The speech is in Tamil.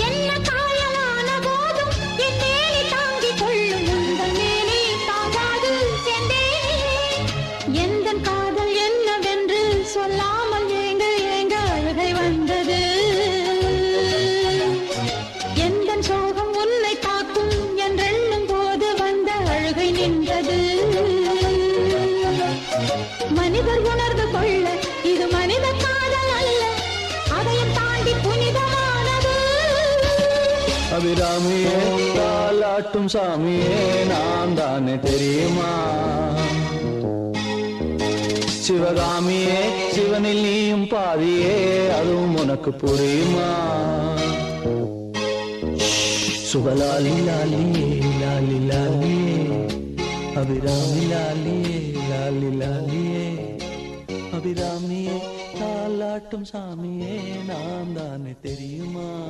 என்ன காயலான போதும் என் மேனி தாங்கிக் கொள்ளும் உங்கள் மேனி தாங்காது சென்றேனே. எந்தன் காதல் என்னவென்று சொல்லாமல் ஏங்க ஏங்க அழுகை வந்தது. எந்தன் சோகம் உன்னை தாக்கும் என்றெண்ணும் போது வந்த அழுகை நின்றது. மனிதர் உணர்ந்து கொள்ள இது மனித காதல் அல்ல, அதையும் தாண்டி புனிதமானது. அபிராமியே தாலாட்டும் சாமியே நான் தானே தெரியுமா? சிவகாமியே சிவனில் நீயும் பாதியே அதுவும் உனக்கு புரியுமா? சுபலாலி லாலியே லாலி லாலியே அபிராமி லாலியே லாலி லாலியே அபிராமியே தாலாட்டும் சாமியே நான் தானே தெரியுமா?